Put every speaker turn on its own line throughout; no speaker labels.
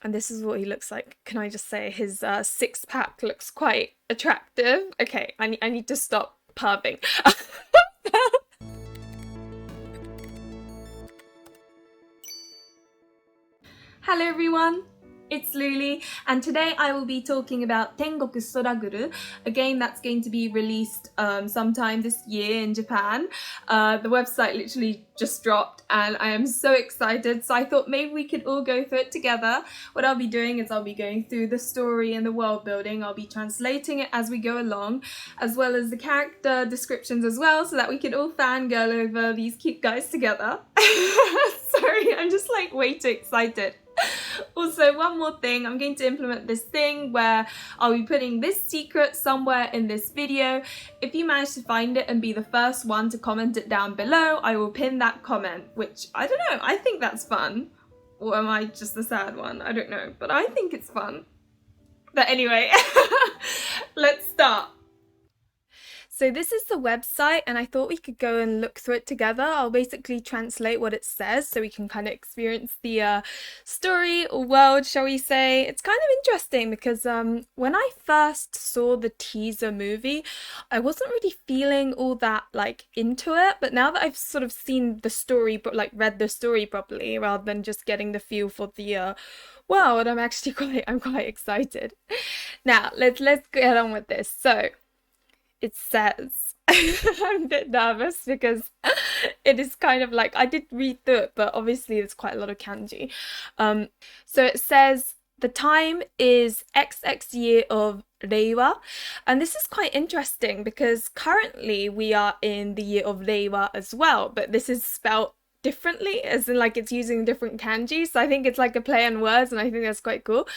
And this is what he looks like. Can I just say his six-pack looks quite attractive? Okay, I need to stop perving. Hello everyone, it's Luli, and today I will be talking about Tengoku Struggle, a game that's going to be released sometime this year in Japan. The website literally just dropped and I am so excited, so I thought maybe we could all go through it together. What I'll be doing is I'll be going through the story and the world building. I'll be translating it as we go along, as well as the character descriptions as well, so that we can all fangirl over these cute guys together. Sorry, I'm just like way too excited. Also, one more thing, I'm going to implement this thing where I'll be putting this secret somewhere in this video. If you manage to find it and be the first one to comment it down below, I will pin that comment, which, I don't know, I think that's fun. Or am I just the sad one? I don't know, but I think it's fun. But anyway, let's start. So this is the website and I thought we could go and look through it together. I'll basically translate what it says so we can kind of experience the story or world, shall we say. It's kind of interesting because when I first saw the teaser movie, I wasn't really feeling all that like into it, but now that I've sort of seen the story, but like read the story properly rather than just getting the feel for the world, I'm actually quite excited. Now let's get on with this. So it says, I'm a bit nervous because it is kind of like, I did read through it, but obviously there's quite a lot of kanji. So it says, the time is XX year of Reiwa, and this is quite interesting because currently we are in the year of Reiwa as well, but this is spelled differently, as in like it's using different kanji, so I think it's like a play on words and I think that's quite cool.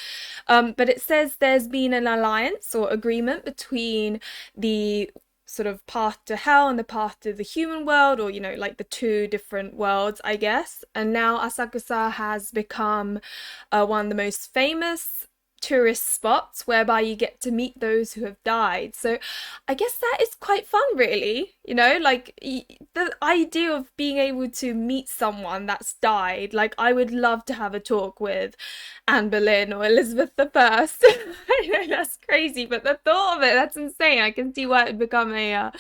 But it says there's been an alliance or agreement between the sort of path to hell and the path to the human world, or you know, like the two different worlds, I guess. And now Asakusa has become one of the most famous tourist spots whereby you get to meet those who have died. So I guess that is quite fun, really, you know, like the idea of being able to meet someone that's died. Like I would love to have a talk with Anne Boleyn or Elizabeth I. I know that's crazy, but the thought of it, that's insane. I can see why it would become a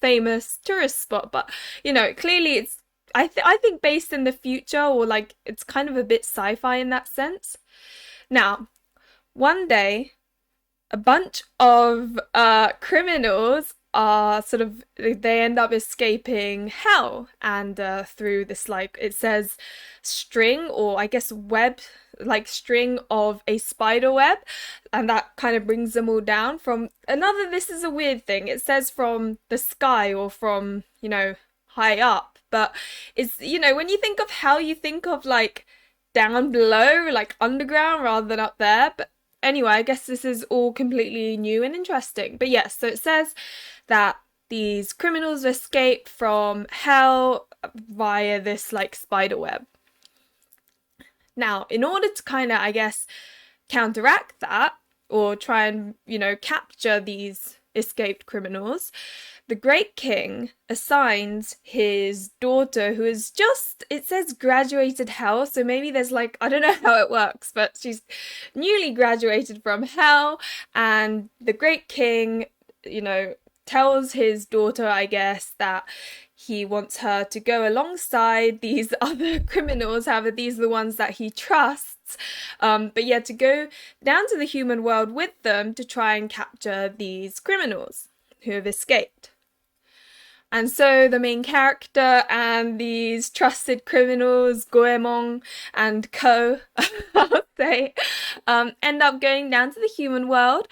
famous tourist spot, but you know, clearly it's I think based in the future, or like it's kind of a bit sci-fi in that sense. Now one day, a bunch of criminals are they end up escaping hell, and through this, like, it says string, or I guess web, like string of a spider web, and that kind of brings them all down from another, this is a weird thing, it says from the sky or from, you know, high up, but it's, you know, when you think of hell, you think of like down below, like underground rather than up there. But anyway, I guess this is all completely new and interesting. But yes, so it says that these criminals escape from hell via this like spider web. Now, in order to kind of, I guess, counteract that, or try and, you know, capture these escaped criminals, the Great King assigns his daughter, who is just, it says graduated hell, so maybe there's like, I don't know how it works, but she's newly graduated from hell, and the Great King, you know, tells his daughter, I guess, that he wants her to go alongside these other criminals. However, these are the ones that he trusts. But yeah, to go down to the human world with them to try and capture these criminals who have escaped. And so the main character and these trusted criminals, Goemon and Ko, I'll say, end up going down to the human world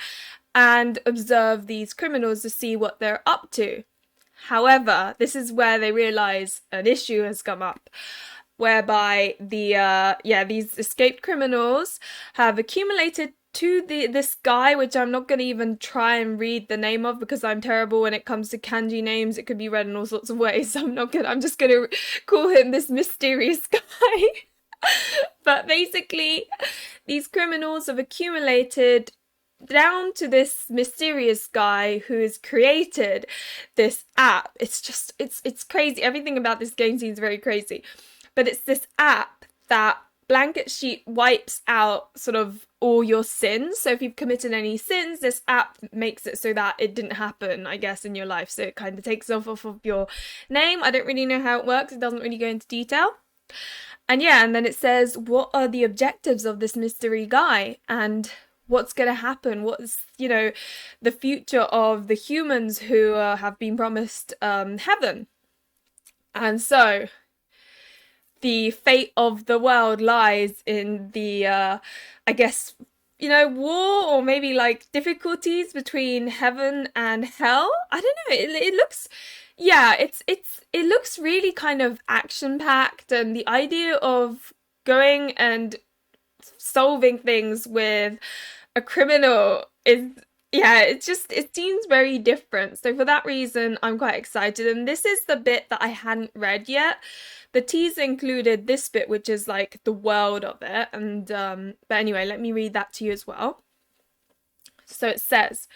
and observe these criminals to see what they're up to. However, this is where they realize an issue has come up, whereby these escaped criminals have accumulated to this guy, which I'm not going to even try and read the name of because I'm terrible when it comes to kanji names. It could be read in all sorts of ways, so I'm just going to call him this mysterious guy. But basically, these criminals have accumulated down to this mysterious guy who has created this app. It's crazy. Everything about this game seems very crazy. But it's this app that blanket sheet wipes out sort of all your sins. So if you've committed any sins, this app makes it so that it didn't happen, I guess, in your life. So it kind of takes off of your name. I don't really know how it works. It doesn't really go into detail. And yeah, and then it says, what are the objectives of this mystery guy? And what's going to happen? What's, you know, the future of the humans who have been promised heaven? And so the fate of the world lies in the, I guess, you know, war or maybe like difficulties between heaven and hell. I don't know. It looks, yeah, it looks really kind of action packed, and the idea of going and solving things with a criminal is, yeah, it seems very different. So for that reason, I'm quite excited. And this is the bit that I hadn't read yet. The teaser included this bit, which is like the world of it. And but anyway, let me read that to you as well. So it says,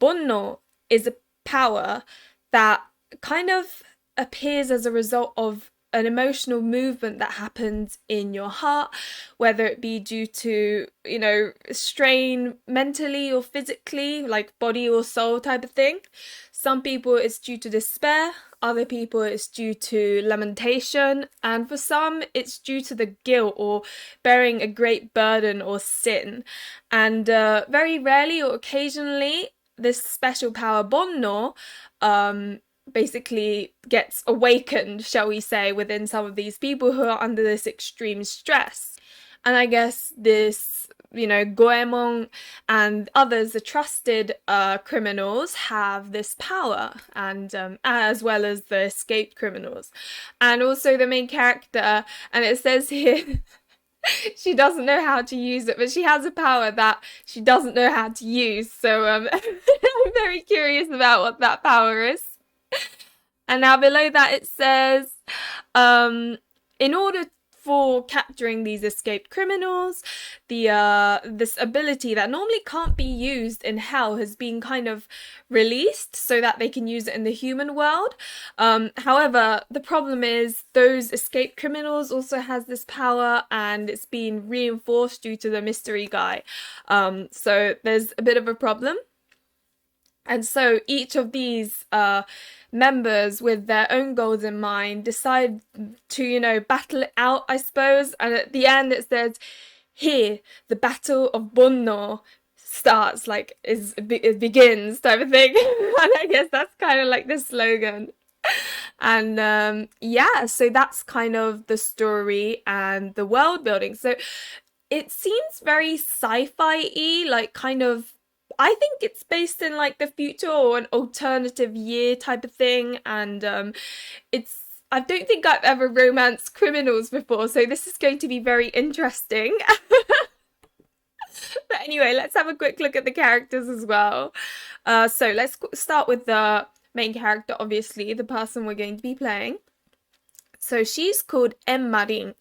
Bonno is a power that kind of appears as a result of an emotional movement that happens in your heart, whether it be due to, you know, strain mentally or physically, like body or soul type of thing. Some people it's due to despair, other people it's due to lamentation, and for some it's due to the guilt or bearing a great burden or sin. And very rarely or occasionally, this special power Bonno basically gets awakened, shall we say, within some of these people who are under this extreme stress. And I guess this, you know, Goemon and others, the trusted criminals, have this power, and as well as the escaped criminals. And also the main character, and it says here, she doesn't know how to use it, but she has a power that she doesn't know how to use. So I'm very curious about what that power is. And now below that it says, in order for capturing these escaped criminals, this ability that normally can't be used in hell has been kind of released so that they can use it in the human world. However, the problem is those escaped criminals also has this power, and it's been reinforced due to the mystery guy. So there's a bit of a problem. And so each of these members, with their own goals in mind, decide to, you know, battle it out, I suppose. And at the end it says, here, the battle of Bonno starts, like, it begins type of thing. And I guess that's kind of like the slogan. And yeah, so that's kind of the story and the world building. So it seems very sci-fi-y, like kind of, I think it's based in like the future or an alternative year type of thing, and I don't think I've ever romanced criminals before, so this is going to be very interesting. But anyway, let's have a quick look at the characters as well. So let's start with the main character, obviously, the person we're going to be playing. So she's called Marin,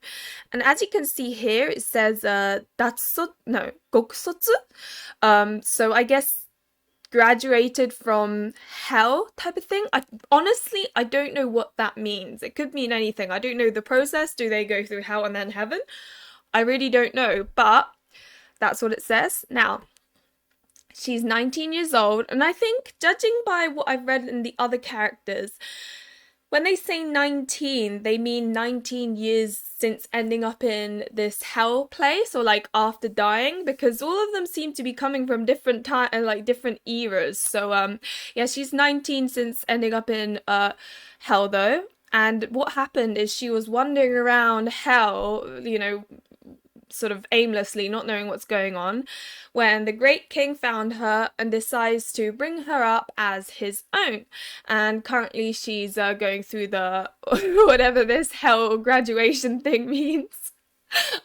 and as you can see here, it says Gokusotsu. So I guess graduated from hell type of thing. Honestly, I don't know what that means. It could mean anything. I don't know the process. Do they go through hell and then heaven? I really don't know, but that's what it says. Now, she's 19 years old, and I think, judging by what I've read in the other characters, when they say 19, they mean 19 years since ending up in this hell place, or like after dying, because all of them seem to be coming from different time and like different eras. So yeah, she's 19 since ending up in hell though. And what happened is she was wandering around hell, you know, sort of aimlessly, not knowing what's going on, when the great king found her and decides to bring her up as his own. And currently she's going through the whatever this hell graduation thing means.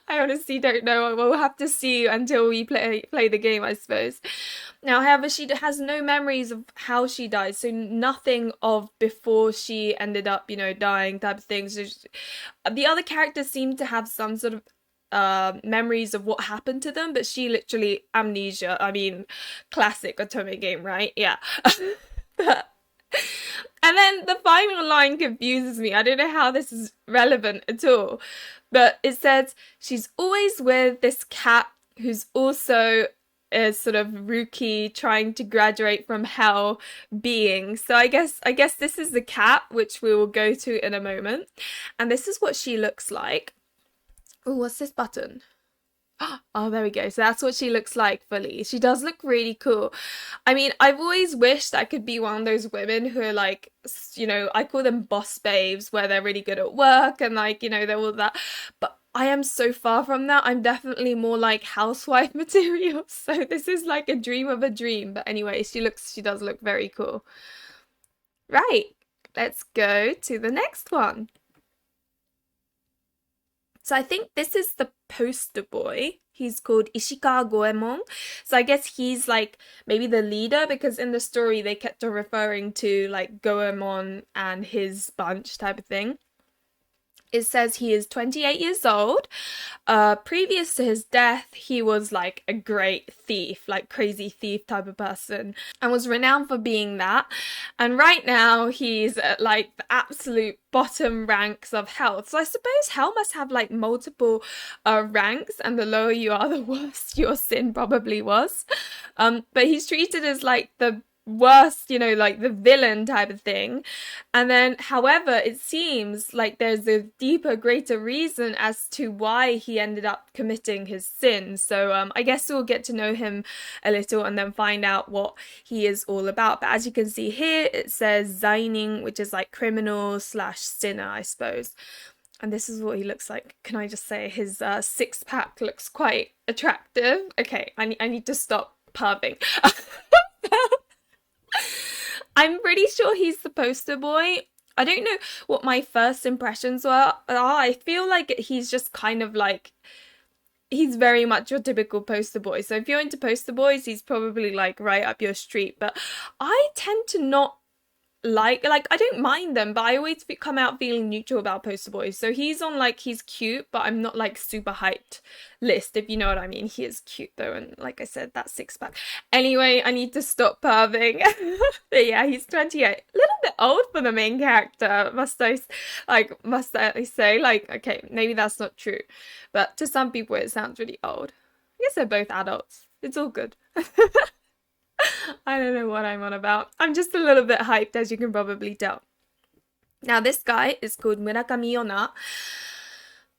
I honestly don't know. We'll have to see until we play the game, I suppose. Now, however, she has no memories of how she died, so nothing of before she ended up, you know, dying type of things. So the other characters seem to have some sort of memories of what happened to them, but she literally amnesia. I mean, classic Otome game, right? Yeah. And then the final line confuses me. I don't know how this is relevant at all, But it says she's always with this cat who's also a sort of rookie trying to graduate from hell being. So I guess this is the cat, which we will go to in a moment. And this is what she looks like. Oh, what's this button? Oh, there we go. So that's what she looks like fully. She does look really cool. I mean, I've always wished I could be one of those women who are like, you know, I call them boss babes, where they're really good at work and like, you know, they're all that. But I am so far from that. I'm definitely more like housewife material. So this is like a dream of a dream. But anyway, she does look very cool. Right. Let's go to the next one. So I think this is the poster boy. He's called Ishikawa Goemon. So I guess he's like maybe the leader, because in the story they kept on referring to like Goemon and his bunch type of thing. It says he is 28 years old. Previous to his death, he was like a great thief, like crazy thief type of person, and was renowned for being that. And right now, he's at like the absolute bottom ranks of hell. So I suppose hell must have like multiple ranks, and the lower you are, the worse your sin probably was. But he's treated as like the worst, you know, like the villain type of thing. And then, however, it seems like there's a deeper, greater reason as to why he ended up committing his sin. So I guess we'll get to know him a little and then find out what he is all about. But as you can see here, it says Zaining, which is like criminal / sinner, I suppose. And this is what he looks like. Can I just say his six-pack looks quite attractive? Okay, I need to stop perving. I'm pretty sure he's the poster boy. I don't know what my first impressions were. I feel like he's just kind of like, he's very much your typical poster boy. So if you're into poster boys, he's probably like right up your street. But I tend to not like I don't mind them, but I always come out feeling neutral about poster boys. So he's on like, he's cute, but I'm not like super hyped list, if you know what I mean. He is cute though, and like I said, that six-pack. Anyway, I need to stop perving. But yeah, he's 28. A little bit old for the main character, must I say. Like, okay, maybe that's not true, but to some people it sounds really old. I guess they're both adults. It's all good. I don't know what I'm on about. I'm just a little bit hyped, as you can probably tell. Now, this guy is called Murakami Yona.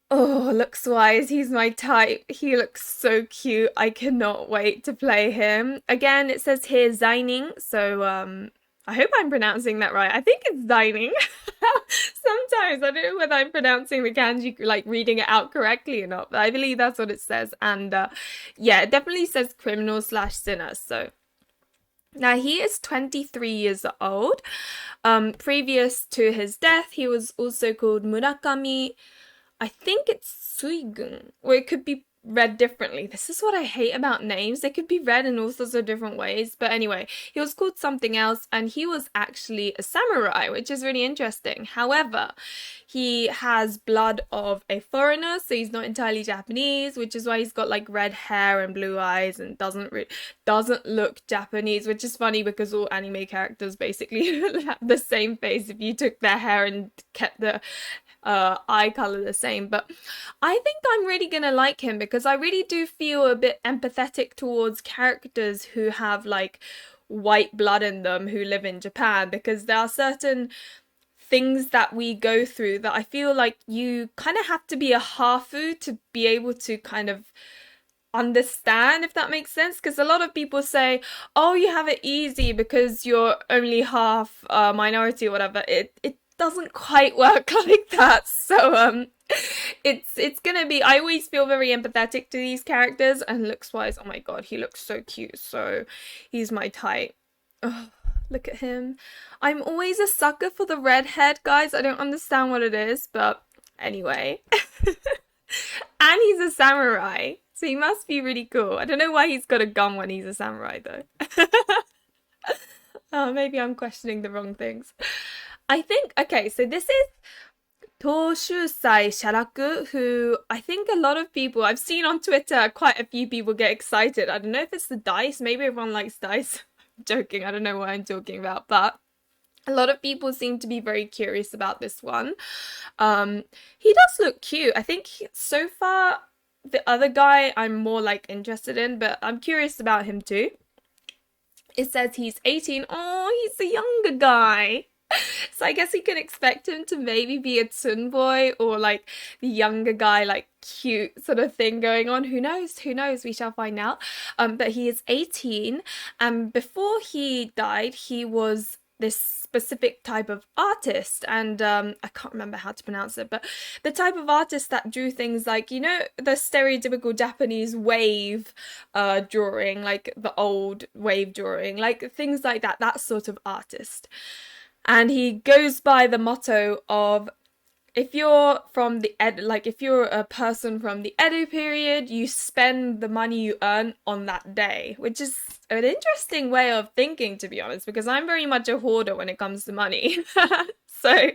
Oh, looks-wise, he's my type. He looks so cute. I cannot wait to play him. Again, it says here Zaining, so I hope I'm pronouncing that right. I think it's Zaining. Sometimes I don't know whether I'm pronouncing the kanji, like reading it out correctly or not, but I believe that's what it says. And yeah, it definitely says criminal / sinner, so... Now, he is 23 years old. Previous to his death, he was also called Murakami. I think it's Suigun, or it could be read differently. This is what I hate about names. They could be read in all sorts of different ways. But anyway, he was called something else, and he was actually a samurai, which is really interesting. However, he has blood of a foreigner, so he's not entirely Japanese, which is why he's got like red hair and blue eyes and doesn't look Japanese, which is funny because all anime characters basically have the same face if you took their hair and kept the eye color the same. But I think I'm really gonna like him because I really do feel a bit empathetic towards characters who have like white blood in them who live in Japan, because there are certain things that we go through that I feel like you kind of have to be a hafu to be able to kind of understand, if that makes sense. Because a lot of people say, oh, you have it easy because you're only half minority or whatever. It doesn't quite work like that. So it's gonna be, I always feel very empathetic to these characters, and looks wise, oh my god, he looks so cute. So he's my type. Oh, look at him. I'm always a sucker for the redhead guys. I don't understand what it is, but anyway. And he's a samurai, so he must be really cool. I don't know why he's got a gun when he's a samurai though. Oh, maybe I'm questioning the wrong things. I think, okay, so this is Toshusai Sharaku, who I think a lot of people, I've seen on Twitter, quite a few people get excited. I don't know if it's the dice, maybe everyone likes dice. I'm joking, I don't know what I'm talking about, but A lot of people seem to be very curious about this one. He does look cute. I think so far the other guy I'm more like interested in, but I'm curious about him too. It says he's 18. Oh, he's a younger guy. So I guess we can expect him to maybe be a boy or like the younger guy, like cute sort of thing going on. Who knows? Who knows? We shall find out. But he is 18, and before he died, he was this specific type of artist, and I can't remember how to pronounce it, but the type of artist that drew things like, you know, the stereotypical Japanese wave drawing, like the old wave drawing, like things like that, that sort of artist. And he goes by the motto of, if you're from the if you're a person from the Edo period, you spend the money you earn on that day, which is an interesting way of thinking, to be honest, because I'm very much a hoarder when it comes to money. So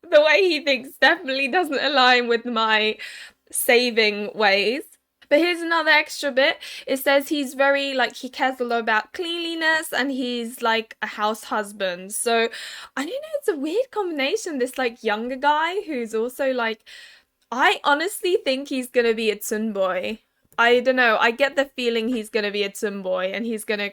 the way he thinks definitely doesn't align with my saving ways. But here's another extra bit. It says he's very, like, he cares a lot about cleanliness and he's like a house husband. So I don't know, it's a weird combination. This like younger guy who's also like, I honestly think he's gonna be a boy. I don't know. I get the feeling he's gonna be a boy and he's gonna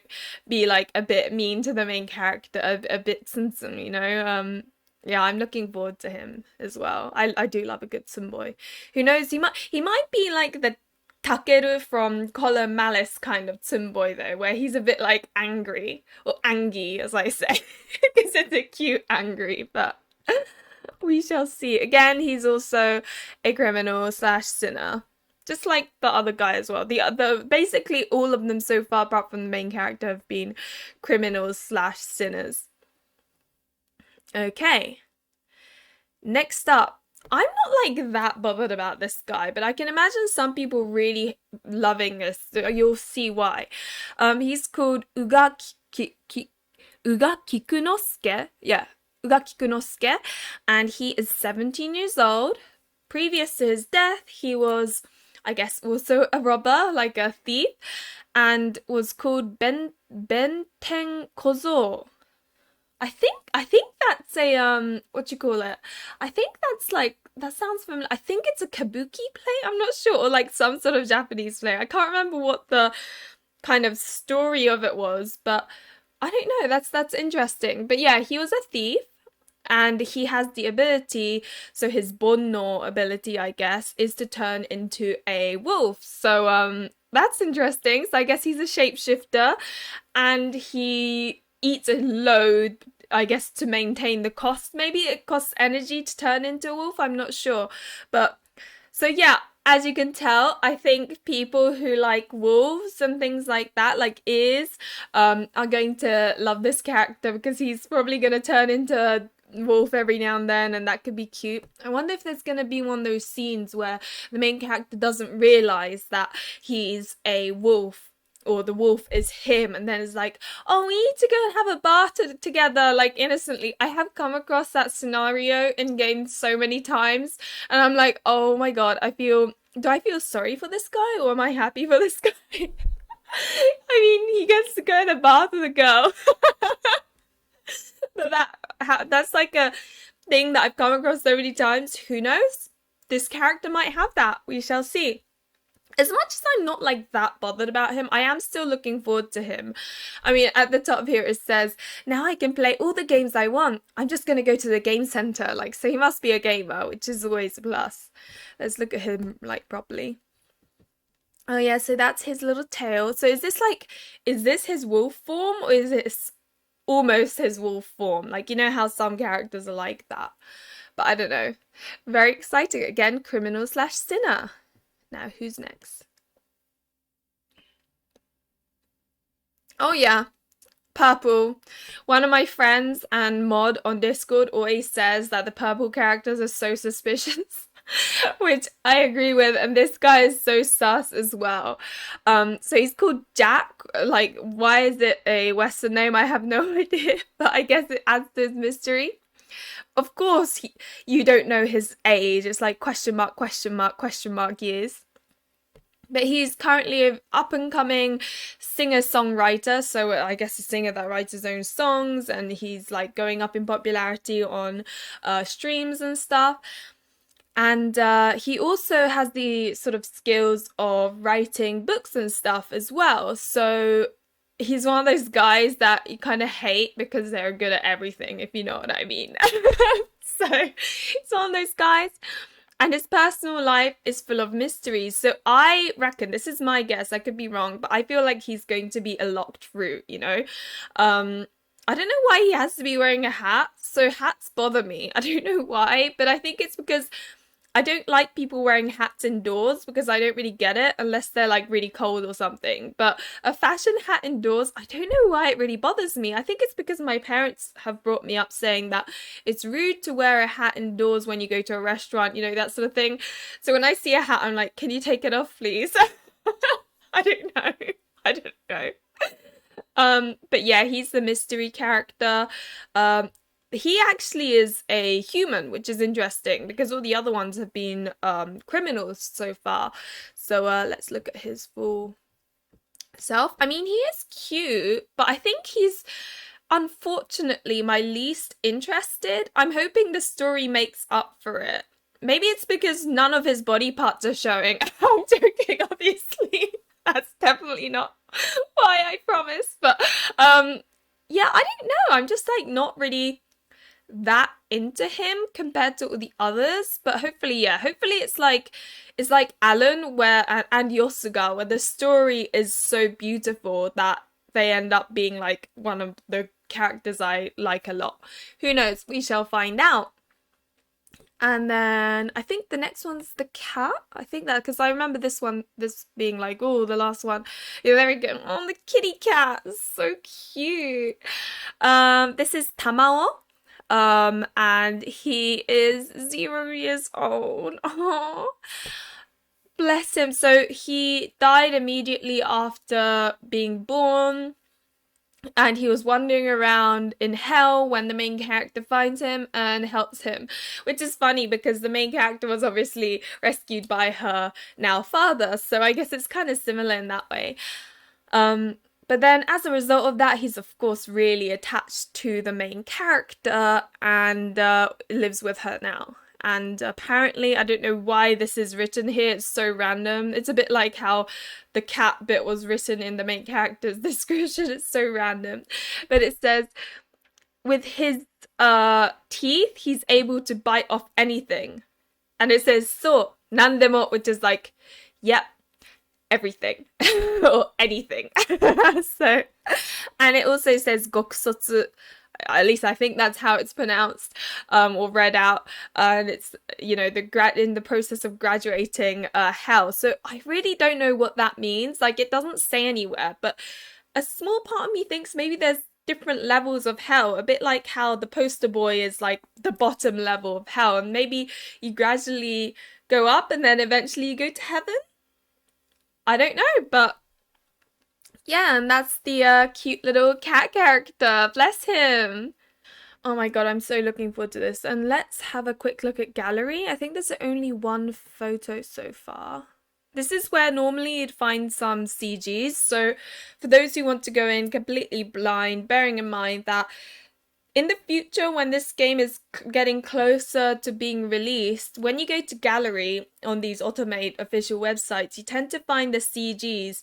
be like a bit mean to the main character, a bit sensen, you know. Yeah, I'm looking forward to him as well. I do love a good boy. Who knows? He might be like the Takeru from Collar Malice kind of boy though, where he's a bit like angry, or angy as I say, because it's a cute angry, but we shall see. Again, he's also a criminal slash sinner, just like the other guy as well. The basically all of them so far, apart from the main character, have been criminals slash sinners. Okay. Next up, I'm not like that bothered about this guy, but I can imagine some people really loving this. You'll see why. He's called Uga Kikunosuke. Yeah, Uga Kikunosuke, and he is 17 years old. Previous to his death, he was, I guess, also a robber, like a thief, and was called Benten Kozo. I think that's a what you call it? I think that's like, that sounds familiar. I think it's a kabuki play. I'm not sure, or like some sort of Japanese play. I can't remember what the kind of story of it was, but I don't know. That's interesting. But yeah, he was a thief and he has the ability, so his bonno ability, I guess, is to turn into a wolf. So that's interesting. So I guess he's a shapeshifter and he eats a load, I guess, to maintain the cost. Maybe it costs energy to turn into a wolf, I'm not sure. But so yeah, as you can tell, I think people who like wolves and things like that, like ears, are going to love this character because he's probably going to turn into a wolf every now and then, and that could be cute. I wonder if there's going to be one of those scenes where the main character doesn't realize that he's a wolf, or the wolf is him, and then it's like, oh, we need to go and have a bath together, like innocently. I have come across that scenario in games so many times, and I'm like, oh my god, do I feel sorry for this guy, or am I happy for this guy? I mean, he gets to go in a bath with a girl. But that's like a thing that I've come across so many times. Who knows? This character might have that. We shall see. As much as I'm not like that bothered about him, I am still looking forward to him. I mean, at the top here it says, now I can play all the games I want. I'm just going to go to the game center. Like, so he must be a gamer, which is always a plus. Let's look at him like properly. Oh yeah, so that's his little tail. So is this his wolf form, or is this almost his wolf form? Like, you know how some characters are like that. But I don't know. Very exciting. Again, criminal slash sinner. Now, who's next? Oh yeah, purple. One of my friends and mod on Discord always says that the purple characters are so suspicious, which I agree with, and this guy is so sus as well. So he's called Jack. Like, why is it a Western name? I have no idea, but I guess it adds to his mystery. Of course, you don't know his age. It's like question mark, question mark, question mark years. But he's currently an up-and-coming singer-songwriter, so I guess a singer that writes his own songs, and he's like going up in popularity on streams and stuff. And he also has the sort of skills of writing books and stuff as well. So he's one of those guys that you kind of hate because they're good at everything, if you know what I mean. So he's one of those guys. And his personal life is full of mysteries. So I reckon, this is my guess, I could be wrong, but I feel like he's going to be a locked fruit, you know? I don't know why he has to be wearing a hat. So hats bother me. I don't know why, but I think it's because I don't like people wearing hats indoors because I don't really get it unless they're like really cold or something. But a fashion hat indoors, I don't know why it really bothers me. I think it's because my parents have brought me up saying that it's rude to wear a hat indoors when you go to a restaurant, you know, that sort of thing. So when I see a hat, I'm like, can you take it off, please? I don't know. I don't know. But yeah, he's the mystery character. He actually is a human, which is interesting because all the other ones have been criminals so far. So let's look at his full self. I mean, he is cute, but I think he's unfortunately my least interested. I'm hoping the story makes up for it. Maybe it's because none of his body parts are showing. I'm joking, obviously. That's definitely not why, I promise. But yeah, I don't know. I'm just like not really that into him compared to all the others, but hopefully, yeah, hopefully it's like Alan where and Yosuga, where the story is so beautiful that they end up being like one of the characters I like a lot. Who knows? We shall find out. And then I think the next one's the cat. I think that because I remember this being like, oh, the last one. Yeah, there we go. Oh, the kitty cat, so cute. This is Tamao. And he is 0 years old. Oh, bless him. So he died immediately after being born, and he was wandering around in hell when the main character finds him and helps him, which is funny because the main character was obviously rescued by her now father, so I guess it's kind of similar in that way. But then as a result of that, he's of course really attached to the main character and lives with her now. And apparently, I don't know why this is written here, it's so random. It's a bit like how the cat bit was written in the main character's description, it's so random. But it says, with his teeth, he's able to bite off anything. And it says, so, nandemo, which is like, yep, everything or anything. So, and it also says gokusotsu, at least I think that's how it's pronounced or read out, and it's, you know, in the process of graduating hell. So I really don't know what that means. Like, it doesn't say anywhere, but a small part of me thinks maybe there's different levels of hell, a bit like how the poster boy is like the bottom level of hell, and maybe you gradually go up and then eventually you go to heaven. I don't know, but yeah, and that's the cute little cat character. Bless him. Oh my god, I'm so looking forward to this. And let's have a quick look at gallery. I think there's only one photo so far. This is where normally you'd find some CGs. So for those who want to go in completely blind, bearing in mind that in the future, when this game is getting closer to being released, when you go to gallery on these Otome official websites, you tend to find the CGs.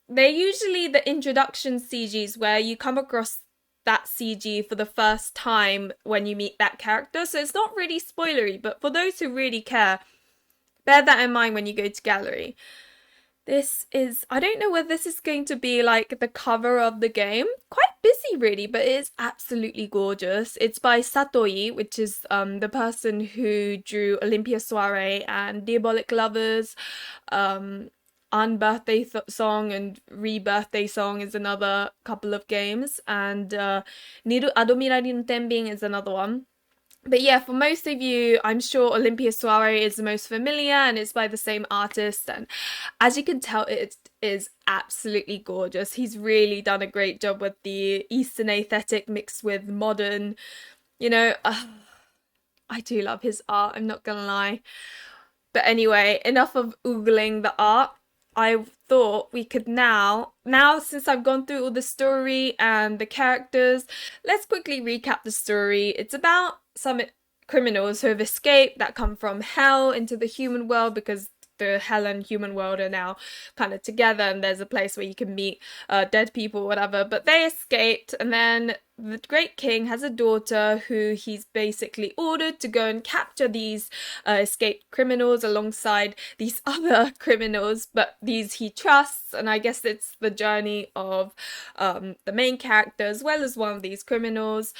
They're usually the introduction CGs where you come across that CG for the first time when you meet that character. So it's not really spoilery, but for those who really care, bear that in mind when you go to gallery. This is, I don't know whether this is going to be like the cover of the game. Quite busy really, but it is absolutely gorgeous. It's by Satoi, which is the person who drew Olympia Soiree and Diabolic Lovers. Unbirthday Song and Rebirthday Song is another couple of games. And Niru Adomirari no Tenbin is another one. But yeah, for most of you, I'm sure Olympia Soiree is the most familiar and it's by the same artist. And as you can tell, it is absolutely gorgeous. He's really done a great job with the Eastern aesthetic mixed with modern, you know. I do love his art, I'm not gonna lie. But anyway, enough of oogling the art. I thought we could now since I've gone through all the story and the characters, let's quickly recap the story. It's about some criminals who have escaped that come from hell into the human world because the hell and human world are now kind of together, and there's a place where you can meet dead people, whatever. But they escaped, and then the great king has a daughter who he's basically ordered to go and capture these escaped criminals alongside these other criminals, but these he trusts. And I guess it's the journey of the main character as well as one of these criminals,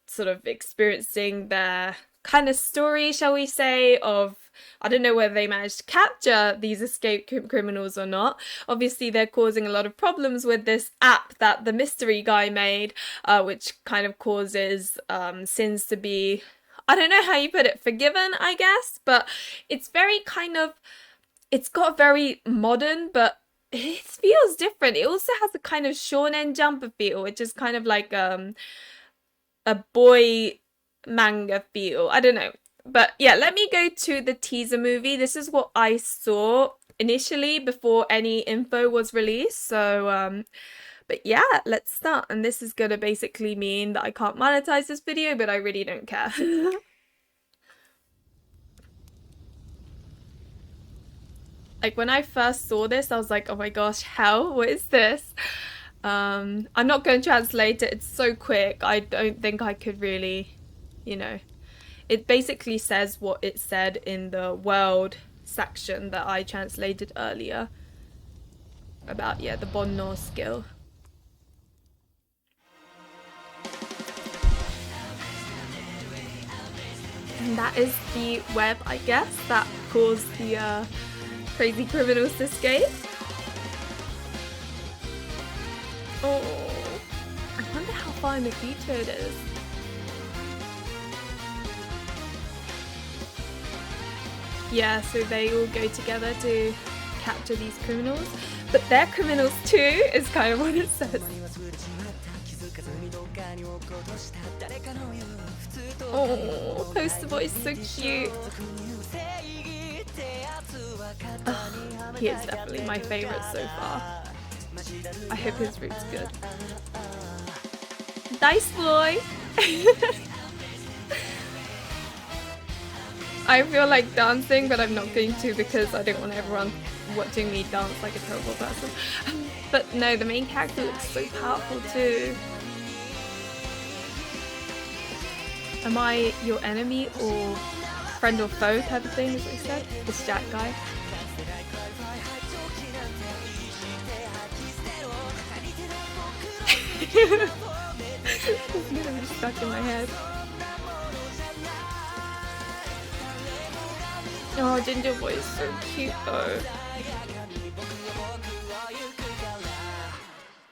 sort of experiencing their kind of story, shall we say, of, I don't know whether they managed to capture these escaped criminals or not. Obviously, they're causing a lot of problems with this app that the mystery guy made, which kind of causes sins to be, I don't know how you put it, forgiven, I guess. But it's very kind of, it's got very modern, but it feels different. It also has a kind of shounen jumper feel, which is kind of like a boy manga feel. I don't know. But yeah, let me go to the teaser movie. This is what I saw initially before any info was released. So, but yeah, let's start. And this is gonna basically mean that I can't monetize this video, but I really don't care. Like, when I first saw this, I was like, oh my gosh, hell, what is this? I'm not going to translate it. It's so quick. I don't think I could really, you know. It basically says what it said in the world section that I translated earlier about, yeah, the Bonno skill. And that is the web, I guess, that caused the crazy criminals to escape. Oh, I wonder how far in the future it is. Yeah, so they all go together to capture these criminals, but they're criminals too, is kind of what it says. Oh, poster boy is so cute. Oh, he is definitely my favourite so far. I hope his route's good. Dice boy! I feel like dancing, but I'm not going to because I don't want everyone watching me dance like a terrible person. But no, the main character looks so powerful too. Am I your enemy or friend or foe type of thing, is what he said? This Jack guy. It's gonna be stuck in my head. Oh, Ginger Boy is so cute though.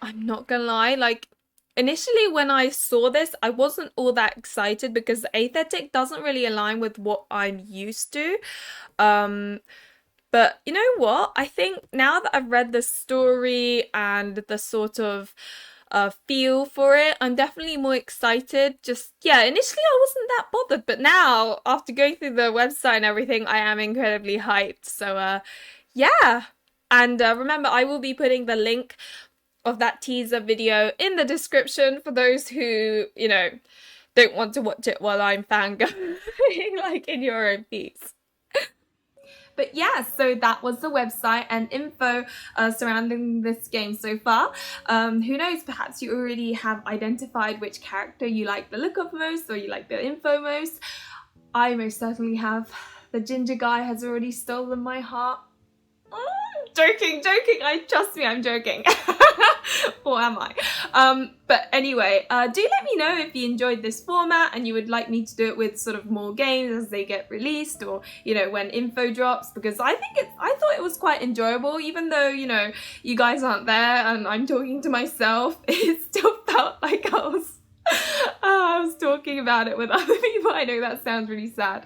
I'm not gonna lie, like, initially when I saw this, I wasn't all that excited because the aesthetic doesn't really align with what I'm used to. But you know what? I think now that I've read the story and the sort of feel for it, I'm definitely more excited. Just, yeah, initially I wasn't that bothered, but now after going through the website and everything, I am incredibly hyped. So yeah, and remember, I will be putting the link of that teaser video in the description for those who, you know, don't want to watch it while I'm fangirling like in your own peace. But yeah, so that was the website and info surrounding this game so far. Who knows, perhaps you already have identified which character you like the look of most or you like the info most. I most certainly have. The ginger guy has already stolen my heart. Joking, trust me, I'm joking. Or am I? But anyway, do let me know if you enjoyed this format and you would like me to do it with sort of more games as they get released, or, you know, when info drops, because I thought it was quite enjoyable, even though, you know, you guys aren't there and I'm talking to myself. It still felt like I was talking about it with other people. I know that sounds really sad.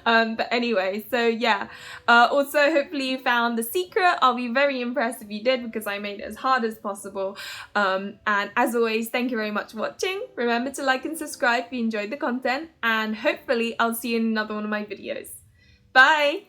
But anyway, so yeah, also hopefully you found the secret. I'll be very impressed if you did, because I made it as hard as possible. And as always, thank you very much for watching. Remember to like and subscribe if you enjoyed the content, and hopefully I'll see you in another one of my videos. Bye!